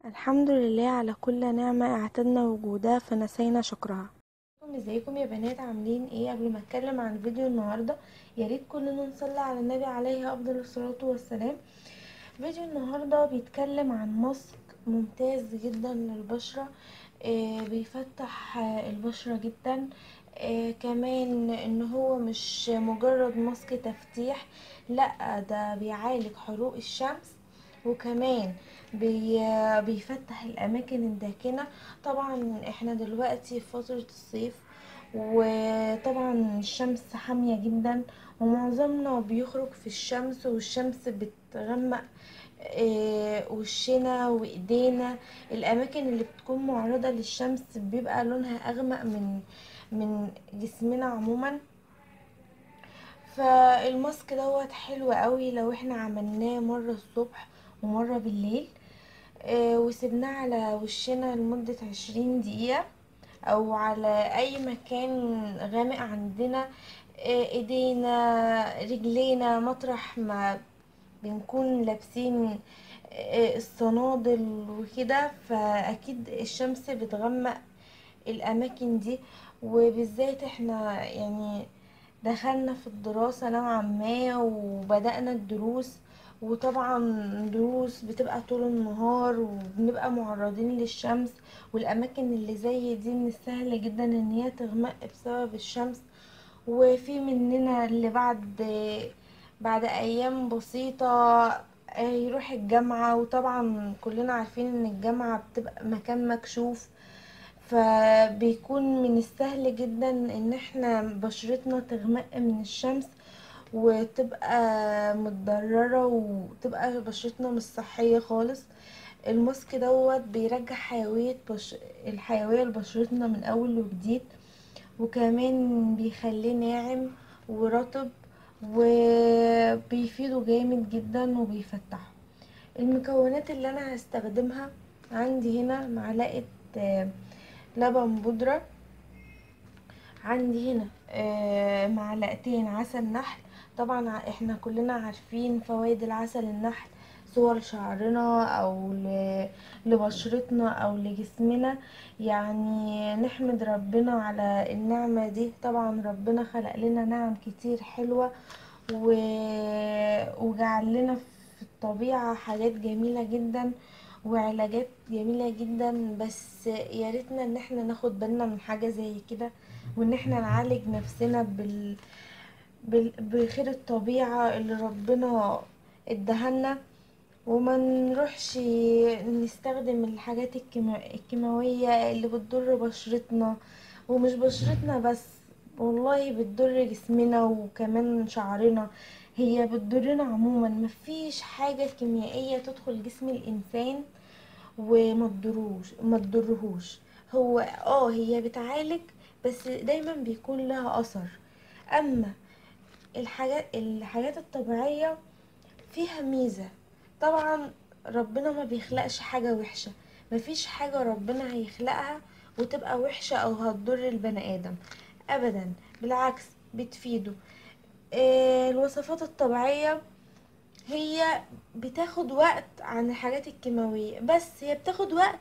الحمد لله على كل نعمة اعتدنا وجودها فنسينا شكرها. ازيكم يا بنات، عاملين ايه؟ قبل ما اتكلم عن فيديو النهاردة ياريت كلنا نصلي على النبي عليه افضل الصلاة والسلام. فيديو النهاردة بيتكلم عن ماسك ممتاز جدا للبشرة. بيفتح البشرة جدا. كمان ان هو مش مجرد ماسك تفتيح، لا ده بيعالج حروق الشمس، وكمان بيفتح الاماكن الداكنة. طبعا احنا دلوقتي في فترة الصيف، وطبعا الشمس حامية جدا، ومعظمنا بيخرج في الشمس والشمس بتغمق وشنا وايدينا. الاماكن اللي بتكون معرضة للشمس بيبقى لونها اغمق من جسمنا عموما. فالماسك دوت حلو قوي لو احنا عملناه مرة الصبح ومرة بالليل، وسبناه على وشنا لمدة 20 دقيقة، او على اي مكان غامق عندنا، ايدينا رجلينا مطرح ما بنكون لابسين الصنادل وكده، فاكيد الشمس بتغمق الاماكن دي. وبالذات احنا يعني دخلنا في الدراسة نوعا ما وبدأنا الدروس، وطبعا دروس بتبقى طول النهار وبنبقى معرضين للشمس، والأماكن اللي زي دي من السهل جدا ان هي تغمق بسبب الشمس. وفي مننا اللي بعد أيام بسيطة يروح الجامعة، وطبعا كلنا عارفين ان الجامعة بتبقى مكان مكشوف، فبيكون من السهل جدا ان احنا بشرتنا تغمق من الشمس وتبقى متضررة، وتبقى بشرتنا مش صحية خالص. الماسك دوت بيرجع الحيوية لبشرتنا من اول وجديد، وكمان بيخليه ناعم ورطب، وبيفيده جامد جدا وبيفتحه. المكونات اللي انا هستخدمها: عندي هنا معلقة لبن بودرة، عندي هنا معلقتين عسل نحل. طبعا احنا كلنا عارفين فوائد العسل النحل، صور شعرنا او لبشرتنا او لجسمنا. يعني نحمد ربنا على النعمة دي. طبعا ربنا خلق لنا نعم كتير حلوة و... وجعل لنا في الطبيعة حاجات جميلة جدا وعلاجات جميلة جدا، بس يا ريتنا ان احنا ناخد بالنا من حاجة زي كده، وان احنا نعالج نفسنا بخير الطبيعة اللي ربنا ادهلنا، وما نروحش نستخدم الحاجات الكيماوية اللي بتضر بشرتنا. ومش بشرتنا بس، والله بتضر جسمنا وكمان شعرنا، هي بتضرنا عموما. مفيش حاجة كيميائية تدخل جسم الانسان ما تضرهوش. هو هي بتعالج، بس دايما بيكون لها اثر. اما الحاجات الطبيعية فيها ميزة. طبعا ربنا ما بيخلقش حاجة وحشة، مفيش حاجة ربنا هيخلقها وتبقى وحشة او هتضر البني ادم ابدا، بالعكس بتفيده. الوصفات الطبيعية هي بتاخد وقت عن الحاجات الكيماوية، بس هي بتاخد وقت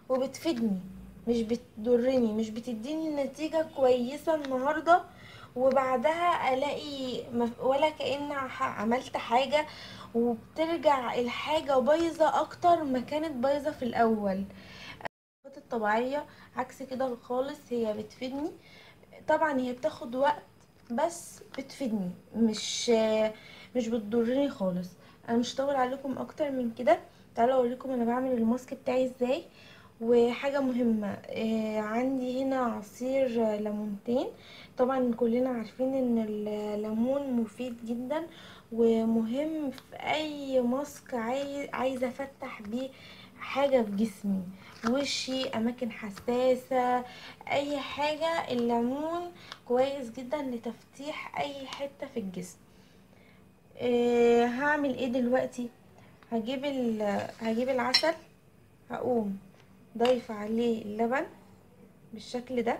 وبتفيدني، مش بتضرني، مش بتديني نتيجة كويسة النهاردة وبعدها الاقي ولا كأن عملت حاجة، وبترجع الحاجة بايظة اكتر ما كانت بايظة في الاول. الوصفات الطبيعية عكس كده خالص، هي بتفيدني. طبعا هي بتاخد وقت بس بتفيدني، مش بتضرني خالص. انا مش هطول عليكم اكتر من كده، تعالوا اوريكم انا بعمل الماسك بتاعي ازاي. وحاجة مهمة، عندي هنا عصير ليمونتين. طبعا كلنا عارفين ان الليمون مفيد جدا ومهم في اي ماسك عايزة افتح بيه حاجة في جسمي، وشي، اماكن حساسة، اي حاجة. الليمون كويس جدا لتفتيح اي حتة في الجسم. هعمل ايه دلوقتي؟ هجيب العسل، هقوم ضايفة عليه اللبن بالشكل ده،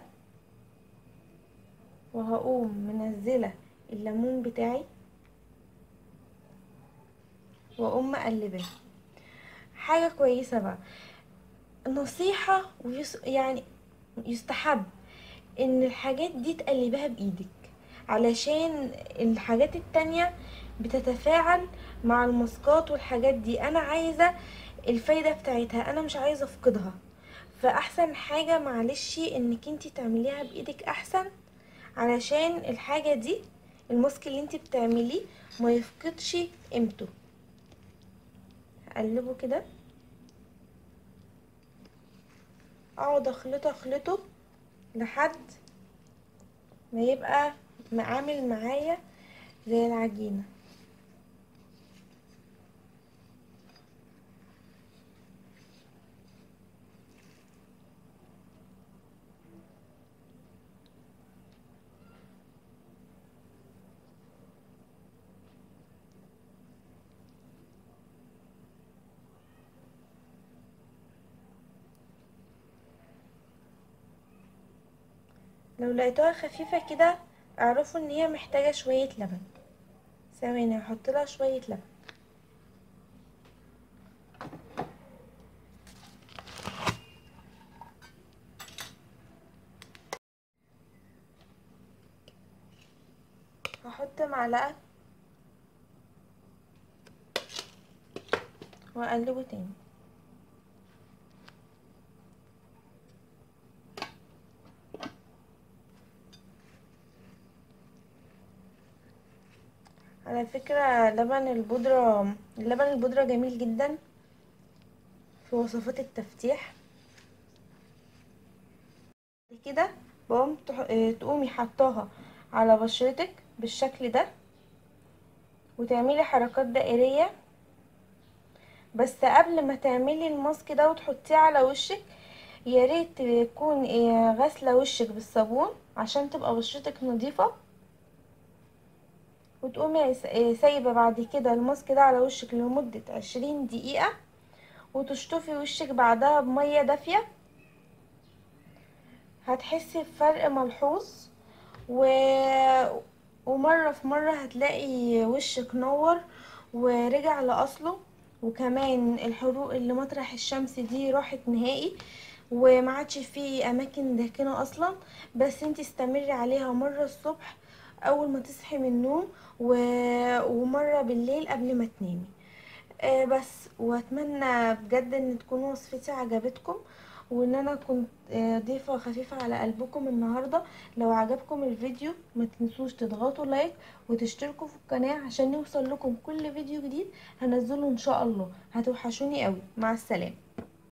وهقوم منزلة الليمون بتاعي، واقوم مقلباه. حاجة كويسة بقى، نصيحة يعني يستحب ان الحاجات دي تقلبها بايدك، علشان الحاجات التانية بتتفاعل مع الماسكات والحاجات دي، انا عايزة الفايدة بتاعتها، انا مش عايزة افقدها. فاحسن حاجة معلش انك انتي تعمليها بايدك احسن، علشان الحاجة دي، الماسك اللي انتي بتعمليه ما يفقدش قيمته. اقلبه كده، اقعد اخلطه لحد ما يبقى عامل معايا زي العجينة. لو لقيتوها خفيفة كده اعرفوا ان هي محتاجة شوية لبن. ثواني هحط لها شوية لبن. هحط معلقة واقلبه تاني. على فكرة اللبن البودرة جميل جدا في وصفات التفتيح. كده تقومي حطاها على بشرتك بالشكل ده، وتعملي حركات دائرية. بس قبل ما تعملي الماسك ده وتحطيه على وشك، يا ريت تكون غاسله وشك بالصابون عشان تبقى بشرتك نظيفه. وتقومي سايبه بعد كده الماسك ده على وشك لمده 20 دقيقه، وتشطفي وشك بعدها بميه دافيه. هتحسي بفرق ملحوظ، و... ومرة في مرة هتلاقي وشك نور ورجع لأصله، وكمان الحروق اللي مطرح الشمس دي راحت نهائي، وما عادش فيه اماكن داكنه اصلا. بس انتي استمري عليها مرة الصبح اول ما تصحي من النوم، ومرة بالليل قبل ما تنامي. بس واتمنى بجد ان تكون وصفتي عجبتكم، وان انا كنت ضيفة خفيفة على قلبكم النهاردة. لو عجبكم الفيديو ما تنسوش تضغطوا لايك وتشتركوا في القناة عشان يوصل لكم كل فيديو جديد هنزله ان شاء الله. هتوحشوني قوي. مع السلامة.